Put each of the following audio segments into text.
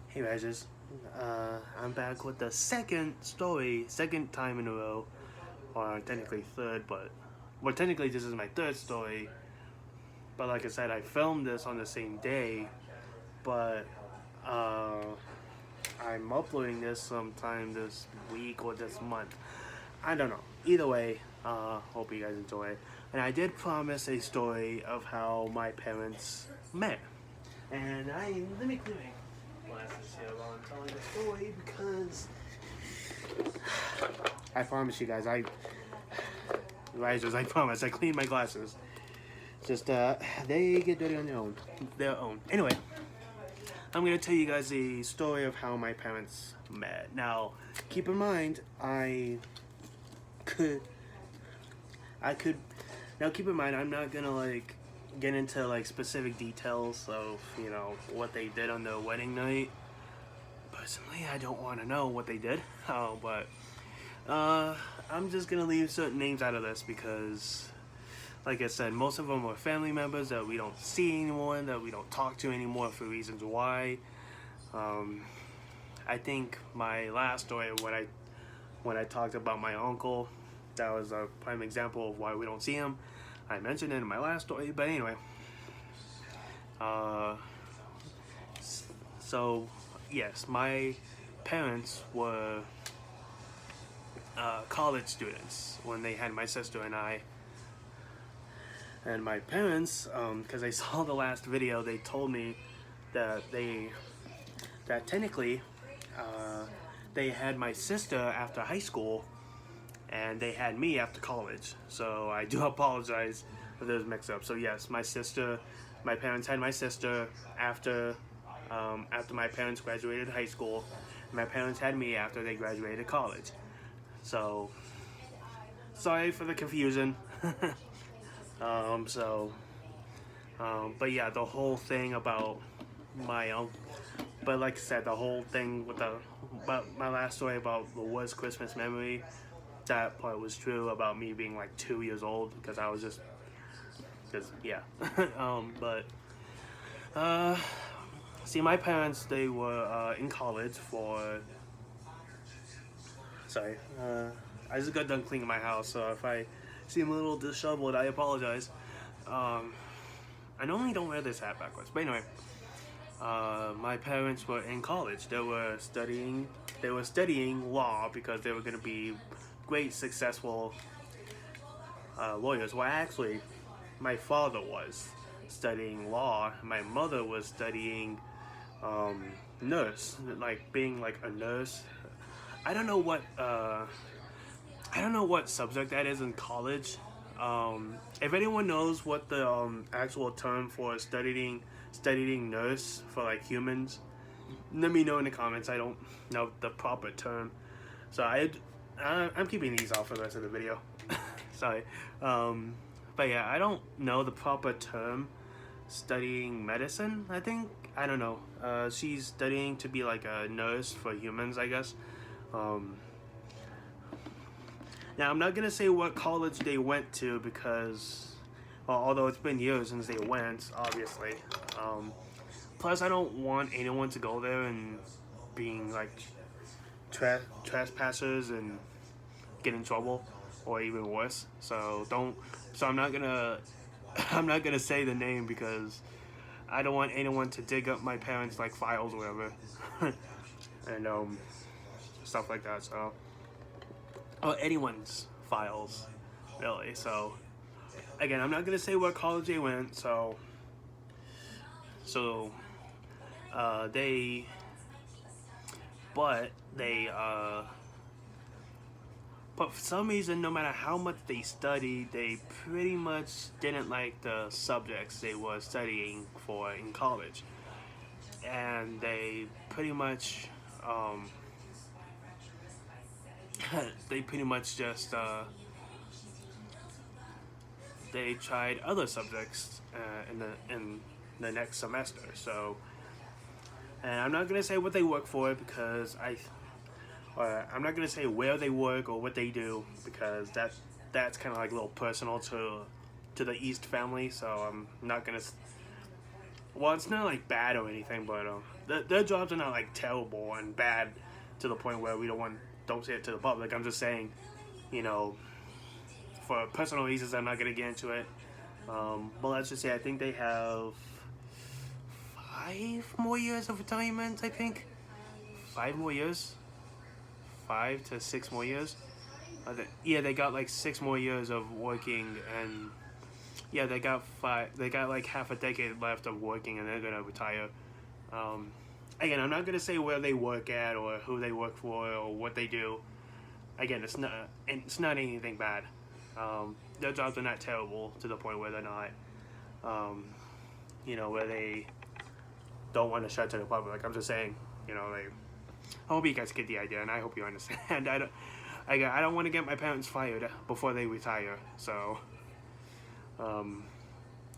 Hey Regis, I'm back with the second time in a row, or technically third, but well, technically this is my third story. But like I said, I filmed this on the same day, but uh, I'm uploading this sometime this week or this month. I don't know. Either way, hope you guys enjoy. And I did promise a story of how my parents met. And let me clear my glasses here while I'm telling the story because I promise you guys, I promise, I clean my glasses. Just they get dirty on their own. Anyway, I'm gonna tell you guys the story of how my parents met. Now, keep in mind, could, I could. Now, keep in mind, I'm not gonna get into specific details of what they did on their wedding night. Personally, I don't want to know what they did. But I'm just gonna leave certain names out of this because, like I said, most of them were family members that we don't see anymore, that we don't talk to anymore for reasons why. I think my last story when I talked about my uncle, that was a prime example of why we don't see him. I mentioned it in my last story, but anyway. Uh, so yes, my parents were college students when they had my sister and I. And my parents, because I saw the last video, they told me that technically they had my sister after high school and they had me after college. So I do apologize for those mix-ups. So yes, my parents had my sister after my parents graduated high school. My parents had me after they graduated college. So sorry for the confusion. But yeah, the whole thing about my uncle. But like I said, the whole thing about my last story about the worst Christmas memory, that part was true about me being like 2 years old because I was just yeah. But see, my parents, they were in college for. Sorry, I just got done cleaning my house, so if I seem a little disheveled, I apologize. I normally don't wear this hat backwards, but anyway, my parents were in college. They were studying. They were studying law because they were going to be great, successful lawyers. Well, actually, my father was studying law. My mother was studying nurse, like being like a nurse. I don't know what subject that is in college. If anyone knows what the actual term for studying nurse for like humans, let me know in the comments. I don't know the proper term, so I'm keeping these off for the rest of the video. Sorry, but yeah, I don't know the proper term. Studying medicine, I don't know. She's studying to be like a nurse for humans, I guess. Um, Now, I'm not going to say what college they went to because, well, although it's been years since they went, obviously. Plus, I don't want anyone to go there and being like trespassers and get in trouble or even worse. So I'm not gonna, I'm not gonna say the name because I don't want anyone to dig up my parents' like files or whatever, and stuff like that. So. Or anyone's files, really. So, again, I'm not gonna say what college they went. So they, but but for some reason, no matter how much they studied, they pretty much didn't like the subjects they were studying for in college, and they pretty much they pretty much just they tried other subjects in the next semester. So, and I'm not gonna say what they work for because I'm not gonna say where they work or what they do because that's kind of like a little personal to the East family. So I'm not gonna well, it's not like bad or anything, but their jobs are not like terrible and bad to the point where we don't say it to the public. I'm just saying, you know, for personal reasons, I'm not gonna get into it. But let's just say I think they have 5 more years of retirement. I think 5 more years, 5 to 6 more years. Yeah, they got like 6 more years of working, and yeah, they got five. They got like half a decade left of working, and they're gonna retire. Um, Again, I'm not gonna say where they work at or who they work for or what they do. Again, it's not anything bad. Their jobs are not terrible to the point where they're not, um, where they don't want to shut to the public. Like I'm just saying, I hope you guys get the idea, and I hope you understand. I don't want to get my parents fired before they retire. So, but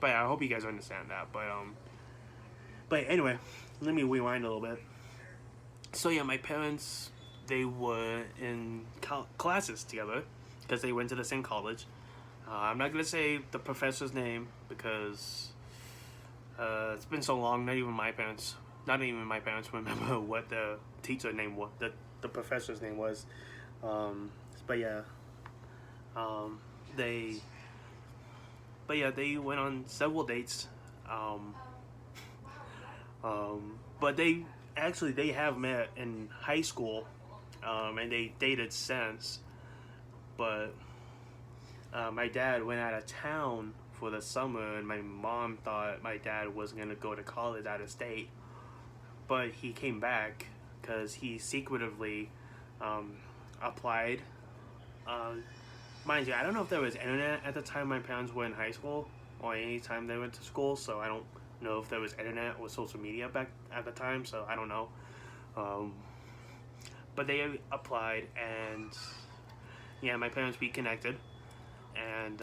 yeah, I hope you guys understand that. But anyway, let me rewind a little bit. So yeah, my parents, they were in classes together because they went to the same college. I'm not gonna say the professor's name because it's been so long. Not even my parents remember what the teacher name was, the professor's name was. But yeah, they went on several dates. But they have met in high school, and they dated since. But my dad went out of town for the summer, and my mom thought my dad was gonna go to college out of state, but he came back because he secretively applied. Mind you, I don't know if there was internet at the time my parents were in high school or any time they went to school, so I don't know if there was internet or social media back at the time, so I don't know. But they applied, and yeah, my parents reconnected, and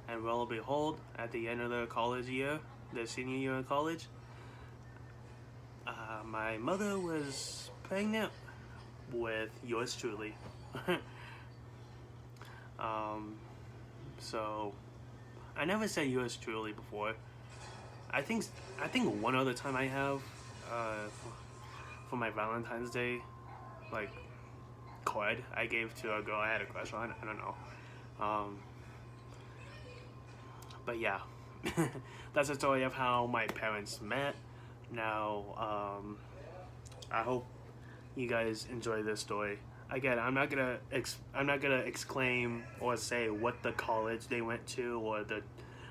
and lo and behold, at the end of their college year, their senior year in college, my mother was pregnant with yours truly. So I never said yours truly before. I think one other time I have, for my Valentine's Day, like, card I gave to a girl I had a crush on. I don't know. But yeah, that's the story of how my parents met. Now, I hope you guys enjoy this story. Again, I'm not gonna exclaim or say what the college they went to,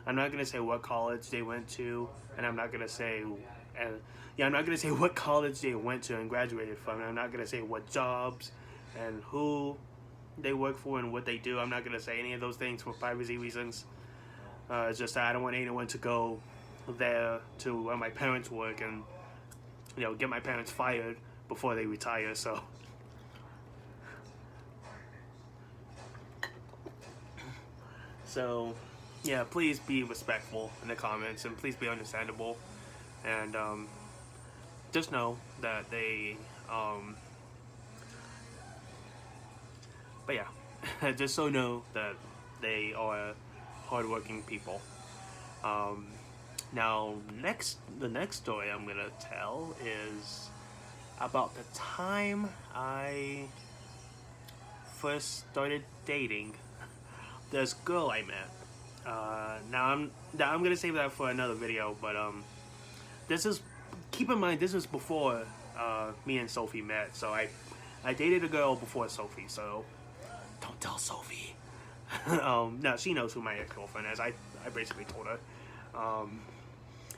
I'm not gonna say what college they went to, and I'm not gonna say, I'm not gonna say what college they went to and graduated from. And I'm not gonna say what jobs and who they work for and what they do. I'm not gonna say any of those things for privacy reasons. It's just that I don't want anyone to go there to where my parents work and get my parents fired before they retire. So yeah, please be respectful in the comments and please be understandable, and just know that but yeah, just so know that they are hardworking people. Now, the next story I'm gonna tell is about the time I first started dating this girl I met. Now I'm gonna save that for another video, but keep in mind this was before me and Sophie met. So I dated a girl before Sophie, so don't tell Sophie. No, she knows who my ex-girlfriend is. I basically told her.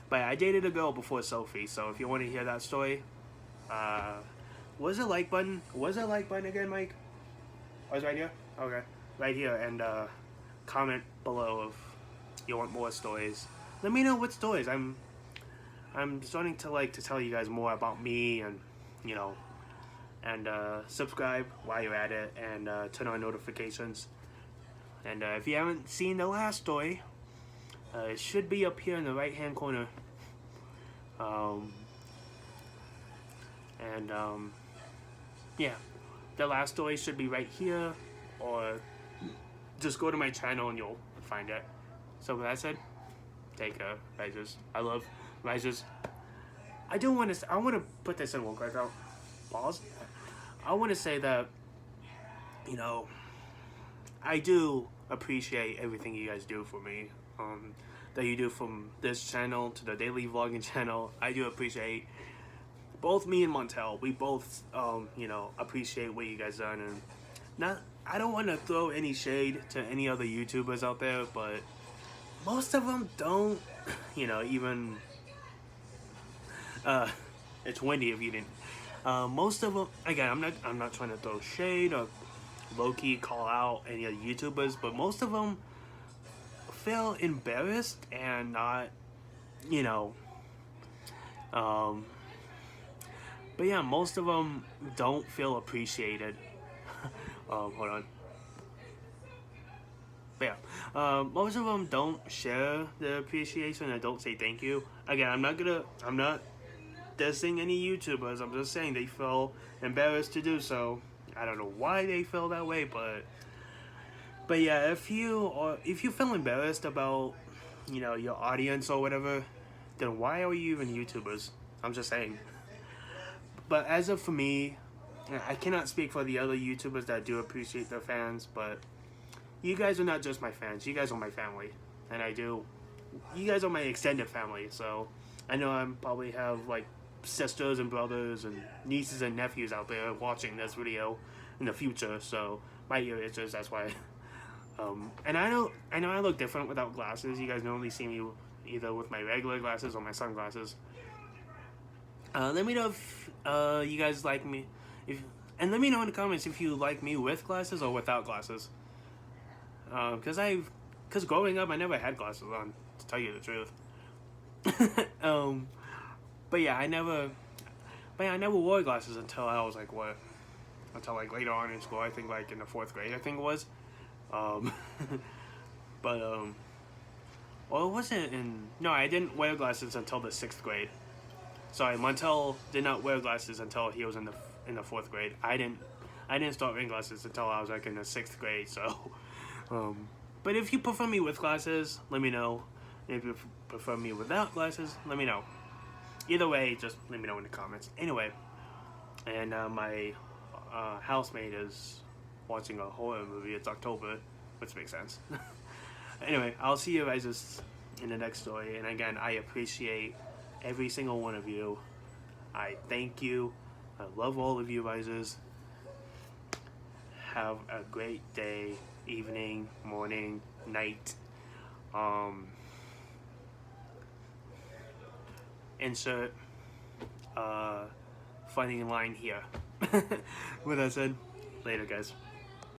But I dated a girl before Sophie, so if you want to hear that story, where's the like button? Where's the like button again, Mike? Oh, it's right here? Okay. Right here, and comment below if you want more stories. Let me know what stories. I'm starting to tell you guys more about me, and subscribe while you're at it, and turn on notifications. And if you haven't seen the last story, it should be up here in the right hand corner. Yeah, the last story should be right here, or just go to my channel and you'll find it. So with that said, take care, Risers. I love Risers. I want to put this in real quick. I'll pause. I want to say that, you know, I do appreciate everything you guys do for me. That you do from this channel to the daily vlogging channel. I do appreciate both me and Montel. We both, you know, appreciate what you guys done. And I don't want to throw any shade to any other YouTubers out there, but most of them don't, you know, even, it's windy if you didn't. Most of them, again, I'm not trying to throw shade or low-key call out any other YouTubers, but most of them feel embarrassed and not, you know, but yeah, most of them don't feel appreciated. Hold on. But yeah, most of them don't share their appreciation and don't say thank you. Again, I'm not dissing any YouTubers. I'm just saying they feel embarrassed to do so. I don't know why they feel that way, but yeah, if you feel embarrassed about, you know, your audience or whatever, then why are you even YouTubers? I'm just saying. But as of for me, I cannot speak for the other YouTubers that do appreciate their fans, but you guys are not just my fans. You guys are my family, and you guys are my extended family. So I know I probably have like sisters and brothers and nieces and nephews out there watching this video in the future. So my ear itches. That's why. And I know I look different without glasses. You guys normally see me either with my regular glasses or my sunglasses. Let me know if you guys like me, and let me know in the comments if you like me with glasses or without glasses. Cause growing up I never had glasses on, to tell you the truth. But yeah, I never wore glasses until I was like until like later on in school. I think like in the 4th grade, I think it was. Well, it wasn't no, I didn't wear glasses until the 6th grade. Sorry, Montel did not wear glasses until he was in the 4th grade. I didn't start wearing glasses until I was like in the 6th grade. So, but if you prefer me with glasses, let me know. If you prefer me without glasses, let me know. Either way, just let me know in the comments. Anyway, and my housemate is watching a horror movie. It's October, which makes sense. Anyway, I'll see you guys in the next story. And again, I appreciate every single one of you. I thank you. I love all of you guys. Have a great day, evening, morning, night. Insert funny line here. With that said, later guys.